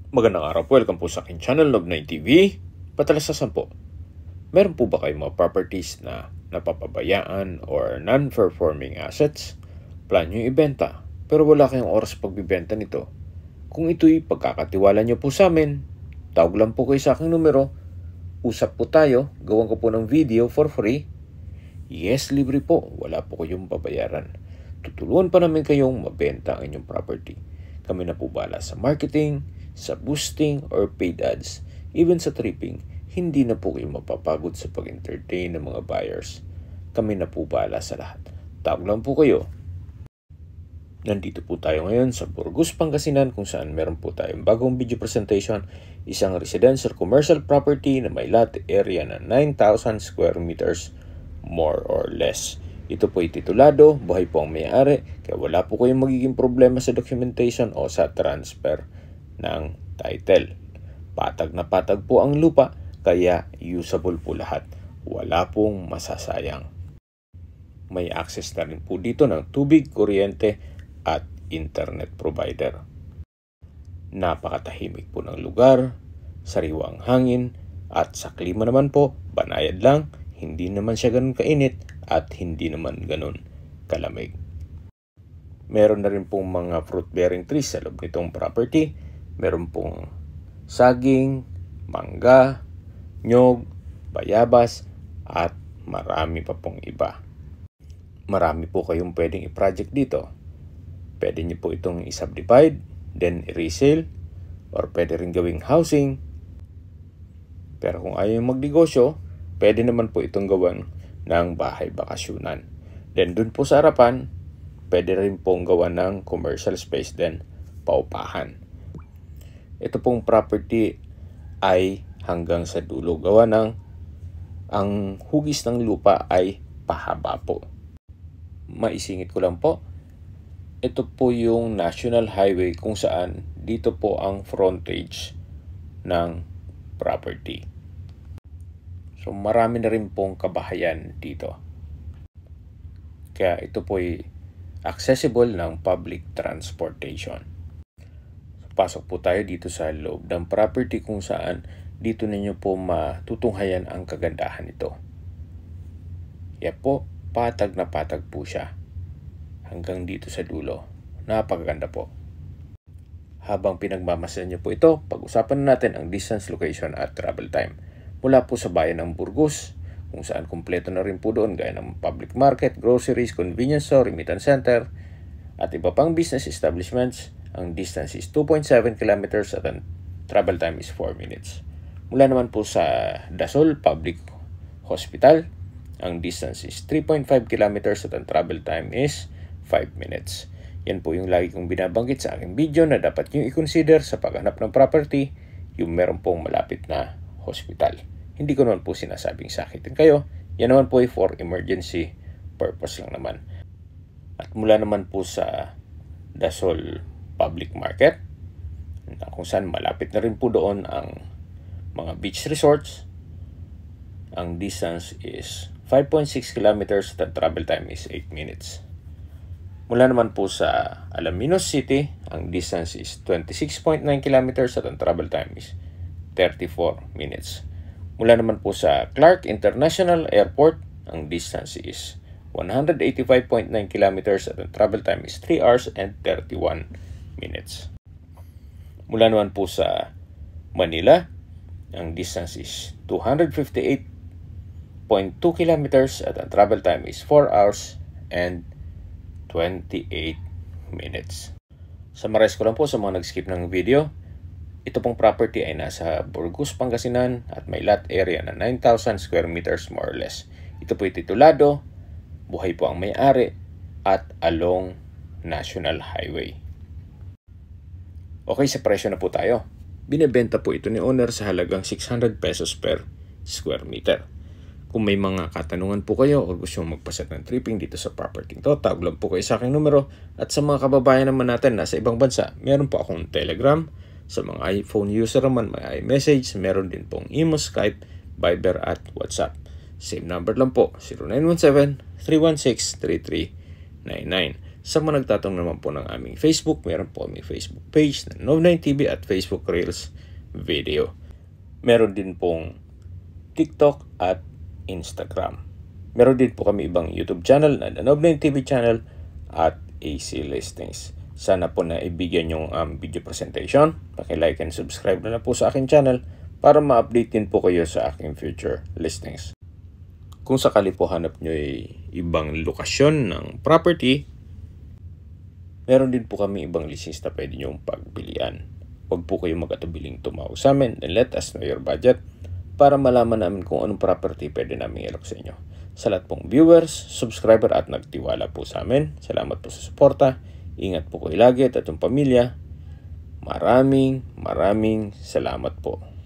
Magandang araw po, welcome po sa aking channel, Log9 TV. Patalasasan po, meron po ba kayong mga properties na napapabayaan or non-performing assets? Plan nyo ibenta, pero wala kayong oras pagbibenta nito. Kung ito'y pagkakatiwala nyo po sa amin, tawag lang po kayo sa aking numero, usap po tayo, gawan ko po ng video for free. Yes, libre po, wala po kayong babayaran. Tutulungan pa namin kayong mabenta ang inyong property. Kami na po bahala sa marketing, sa boosting or paid ads, even sa tripping. Hindi na po kayo mapapagod sa pag-entertain ng mga buyers. Kami na po bahala sa lahat. Tawag lang po kayo. Nandito po tayo ngayon sa Burgos, Pangasinan kung saan meron po tayong bagong video presentation. Isang residential commercial property na may lot area na 9,000 square meters more or less. Ito po ay titulado, buhay po ang may-ari, kaya wala po kayong magiging problema sa documentation o sa transfer ng title. Patag na patag po ang lupa, kaya usable po lahat. Wala pong masasayang. May access na rin po dito ng tubig, kuryente at internet provider. Napakatahimik po ng lugar, sariwang hangin at sa klima naman po, banayad lang, hindi naman siya ganun kainit at hindi naman ganun kalamig. Meron na rin pong mga fruit-bearing trees sa loob nitong property. Meron pong saging, mangga, nyog, bayabas, at marami pa pong iba. Marami po kayong pwedeng i-project dito. Pwede nyo po itong i-subdivide, then i-resale, or pwede rin gawing housing. Pero kung ayaw magnegosyo, pwede naman po itong gawin ng bahay bakasyunan. Then dun po sa harapan, pwede rin pong gawa ng commercial space din, paupahan. Ito pong property ay hanggang sa dulo gawa ng ang hugis ng lupa ay pahaba po. Maisingit ko lang po, ito po yung National Highway kung saan dito po ang frontage ng property. So marami na rin pong kabahayan dito. Kaya ito po ay accessible ng public transportation. Pasok po tayo dito sa loob ng property kung saan dito ninyo po matutunghayan ang kagandahan nito. Yan po, patag na patag po siya. Hanggang dito sa dulo. Napakaganda po. Habang pinagmamasalan nyo po ito, pag-usapan natin ang distance, location at travel time. Mula po sa bayan ng Burgos, kung saan kumpleto na rin po doon gaya ng public market, groceries, convenience store, remittance center, at iba pang business establishments. Ang distance is 2.7 kilometers at ang travel time is 4 minutes. Mula naman po sa Dasol Public Hospital, ang distance is 3.5 kilometers at ang travel time is 5 minutes. Yan po yung lagi kong binabanggit sa aking video na dapat nyo i-consider sa paghanap ng property, yung meron pong malapit na hospital. Hindi ko naman po sinasabing sakitin kayo. Yan naman po ay for emergency purpose lang naman. At mula naman po sa Dasol Public Market, kung saan malapit na rin po doon ang mga beach resorts, ang distance is 5.6 kilometers at ang travel time is 8 minutes. Mula naman po sa Alaminos City, ang distance is 26.9 kilometers at ang travel time is 34 minutes. Mula naman po sa Clark International Airport, ang distance is 185.9 kilometers at ang travel time is 3 hours and 31 minutes. Mula naman po sa Manila, ang distance is 258.2 kilometers at ang travel time is 4 hours and 28 minutes. Summarize ko lang po sa mga nag-skip ng video. Ito pong property ay nasa Burgos, Pangasinan at may lot area na 9,000 square meters more or less. Ito po ay titulado, buhay po ang may-ari at along National Highway. Okay, sa presyo na po tayo. Binebenta po ito ni owner sa halagang 600 pesos per square meter. Kung may mga katanungan po kayo o gusto mong magpaset ng tripping dito sa property to, tawag lang po kayo sa aking numero. At sa mga kababayan naman natin nasa ibang bansa, meron po akong Telegram. Sa mga iPhone user naman, may iMessage. Meron din pong Imo, Skype, Viber at WhatsApp. Same number lang po, 0917-316-3399. Sa mga nagtatanong naman po ng aming Facebook, meron po kami Facebook page na Nov9TV at Facebook Reels video. Meron din pong TikTok at Instagram. Meron din po kami ibang YouTube channel na Nov9TV channel at AC Listings. Sana po na ibigyan yung video presentation. Paki-like and subscribe na po sa aking channel para ma-update din po kayo sa aking future listings. Kung sakali po hanap nyo ay ibang lokasyon ng property, meron din po kami ibang listings na pwede nyong pagpilian. Huwag po kayo mag-atubiling tumawag sa amin and let us know your budget para malaman namin kung anong property pwede namin ilok sa inyo. Sa lahat pong viewers, subscriber at nagtiwala po sa amin, salamat po sa suporta. Ingat po kayo lagi at yung pamilya. Maraming salamat po.